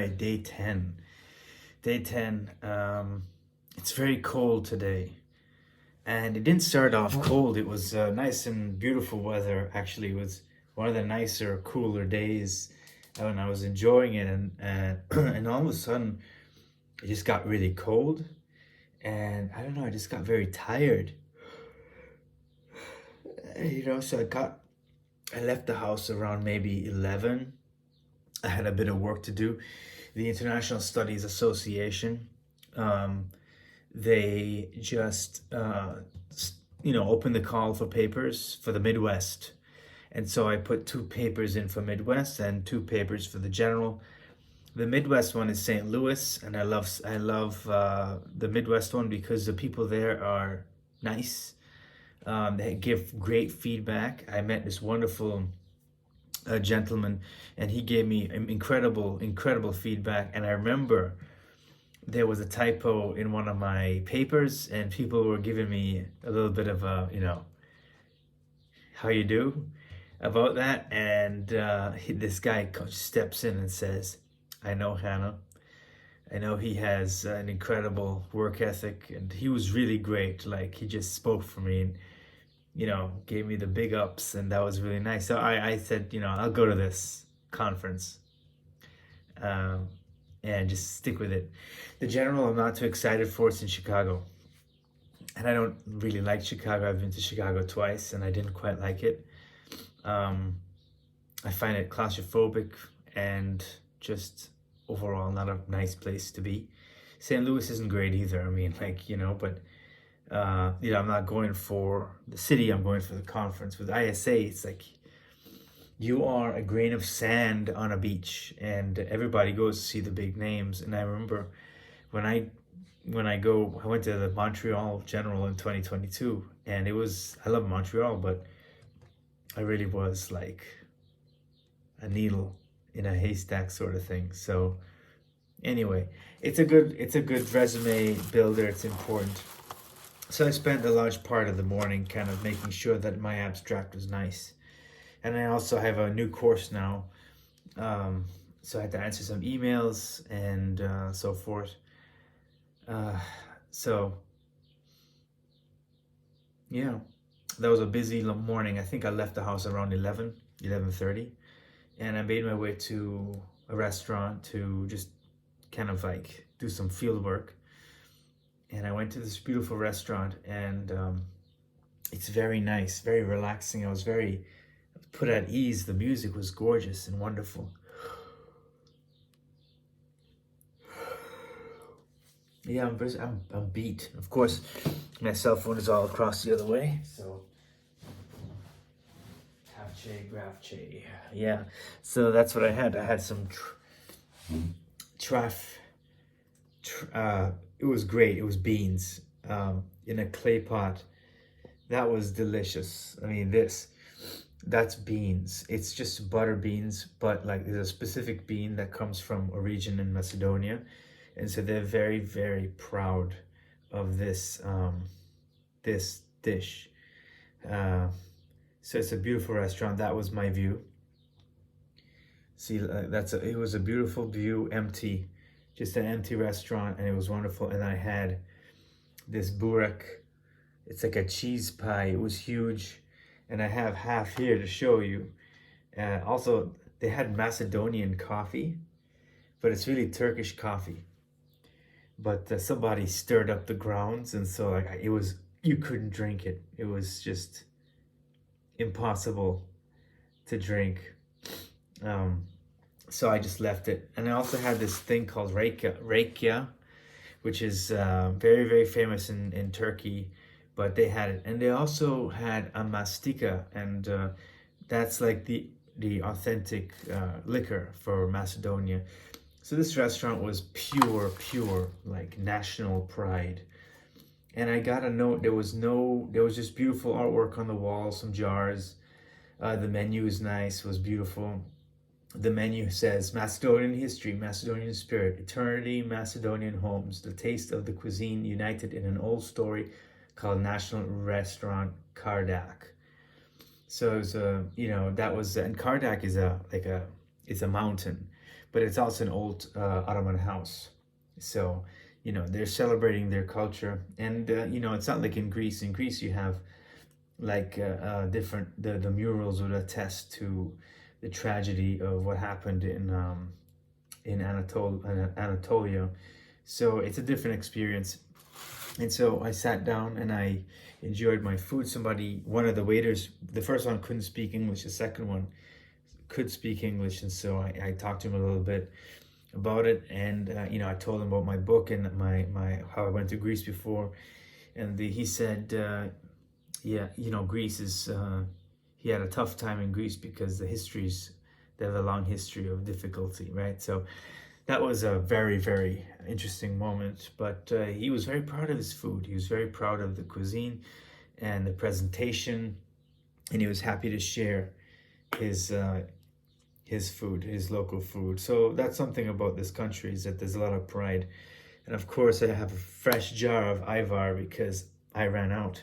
right, day 10. Day 10. It's very cold today. And it didn't start off cold. It was nice and beautiful weather. Actually, it was one of the nicer, cooler days when I was enjoying it. And and all of a sudden, it just got really cold. And I don't know, I just got very tired. So I left the house around maybe 11. I had a bit of work to do. The International Studies Association, um, they just, opened the call for papers for the Midwest. And so I put two papers in for Midwest and two papers for the general. The Midwest one is St. Louis, and I love the Midwest one because the people there are nice. They give great feedback. I met this wonderful gentleman, and he gave me incredible feedback. And I remember there was a typo in one of my papers, and people were giving me a little bit of a, how you do about that. And this guy steps in and says, I know Hannah. I know he has an incredible work ethic, and he was really great. Like, he just spoke for me and, gave me the big ups, and that was really nice. So I said, I'll go to this conference and just stick with it. The general, I'm not too excited for. It's in Chicago. And I don't really like Chicago. I've been to Chicago twice, and I didn't quite like it. I find it claustrophobic and just overall not a nice place to be. St. Louis isn't great either. I mean, but I'm not going for the city. I'm going for the conference. With ISA, it's like you are a grain of sand on a beach, and everybody goes to see the big names. And I remember when I went to the Montreal General in 2022, and I love Montreal, but I really was like a needle in a haystack sort of thing. So anyway, it's a good resume builder. It's important. So I spent a large part of the morning kind of making sure that my abstract was nice. And I also have a new course now. So I had to answer some emails and so forth. So yeah, that was a busy morning. I think I left the house around 11:30. And I made my way to a restaurant to just kind of like do some field work. And I went to this beautiful restaurant, and it's very nice, very relaxing. I was very put at ease. The music was gorgeous and wonderful. Yeah, I'm beat. Of course, my cell phone is all across the other way, so Gravche. Yeah, so that's what I had. I had some it was great. It was beans in a clay pot. That was delicious. I mean, that's beans. It's just butter beans, but like there's a specific bean that comes from a region in Macedonia. And so they're very, very proud of this this dish. So it's a beautiful restaurant. That was my view. See, it was a beautiful view, empty, just an empty restaurant, and it was wonderful. And I had this burek. It's like a cheese pie. It was huge, and I have half here to show you. Also, they had Macedonian coffee, but it's really Turkish coffee. But somebody stirred up the grounds, and so you couldn't drink it. It was just impossible to drink. So I just left it. And I also had this thing called rakia, which is very, very famous in Turkey, but they had it. And they also had a mastika, and that's like the authentic liquor for Macedonia. So this restaurant was pure, like national pride. And I got a note, there was just beautiful artwork on the wall, some jars. The menu is nice, was beautiful. The menu says, Macedonian history, Macedonian spirit, eternity, Macedonian homes, the taste of the cuisine united in an old story called National Restaurant Kardak. So it was and Kardak is it's a mountain. but it's also an old Ottoman house. So, you know, they're celebrating their culture. And, you know, it's not like in Greece. In Greece, you have like different, the murals would attest to the tragedy of what happened in Anatolia. So it's a different experience. And so I sat down and I enjoyed my food. One of the waiters, the first one couldn't speak English, the second one could speak English. And so I talked to him a little bit about it. And, you know, I told him about my book and how I went to Greece before. And he said, yeah, you know, Greece is, he had a tough time in Greece because they have a long history of difficulty, right? So that was a very, very interesting moment. But he was very proud of his food. He was very proud of the cuisine and the presentation, and he was happy to share his food, his local food. So that's something about this country, is that there's a lot of pride. And of course, I have a fresh jar of Ivar because I ran out.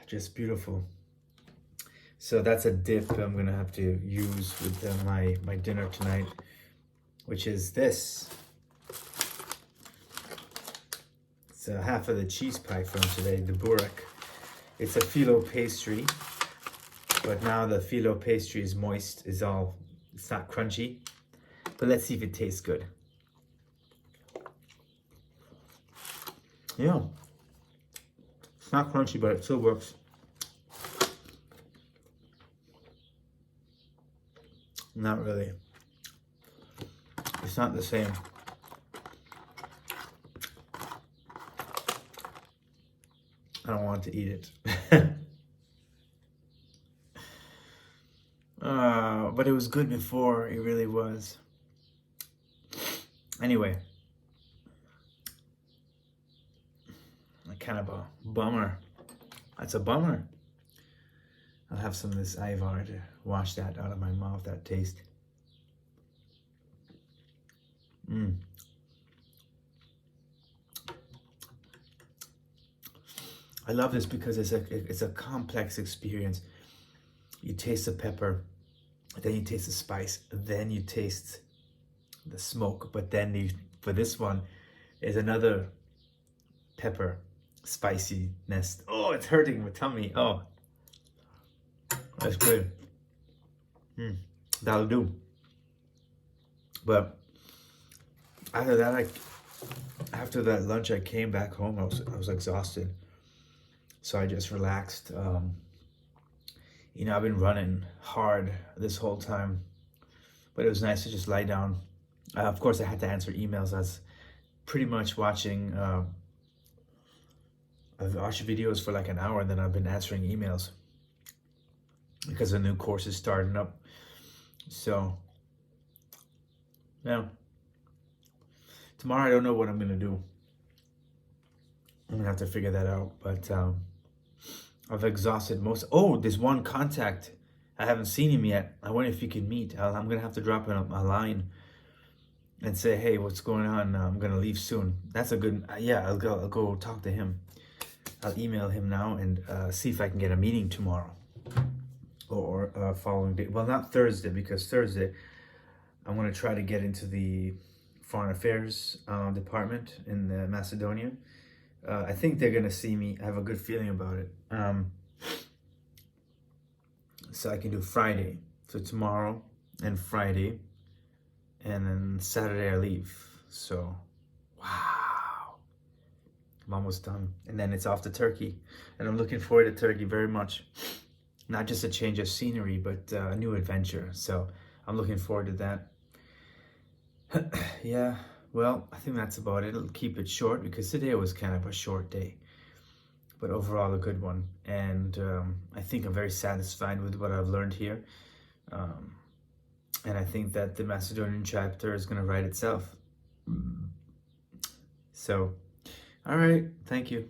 Just beautiful. So that's a dip I'm gonna have to use with my dinner tonight, which is this. It's half of the cheese pie from today, the burek. It's a phyllo pastry, but now the phyllo pastry is moist, it's not crunchy. But let's see if it tastes good. Yeah, it's not crunchy, but it still works. Not really. It's not the same. I don't want to eat it. But it was good before, it really was. Anyway. Kind of a bummer. That's a bummer. I'll have some of this Ivar to wash that out of my mouth, that taste. I love this because it's a complex experience. You taste the pepper, then you taste the spice, then you taste the smoke, but then for this one is another pepper spiciness. Oh, it's hurting my tummy. Oh, that's good. That'll do. But after that lunch, I came back home. I was exhausted, so I just relaxed. You know, I've been running hard this whole time, but it was nice to just lie down. Of course, I had to answer emails. I was pretty much watching. I've watched videos for like an hour, and then I've been answering emails because a new course is starting up. So, yeah. Tomorrow, I don't know what I'm going to do. I'm going to have to figure that out. But I've exhausted most. Oh, there's one contact. I haven't seen him yet. I wonder if he can meet. I'm going to have to drop him a line and say, hey, what's going on? I'm going to leave soon. That's a good, yeah, I'll go talk to him. I'll email him now and see if I can get a meeting tomorrow or following day. Well, not Thursday, because Thursday I'm going to try to get into the Foreign Affairs department in Macedonia. I think they're going to see me. I have a good feeling about it. So I can do Friday. So tomorrow and Friday. And then Saturday I leave. So, wow. I'm almost done. And then it's off to Turkey. And I'm looking forward to Turkey very much. Not just a change of scenery, but a new adventure. So I'm looking forward to that. Yeah, well, I think that's about it. I'll keep it short because today was kind of a short day. But overall, a good one. And I think I'm very satisfied with what I've learned here. And I think that the Macedonian chapter is going to write itself. So, all right. Thank you.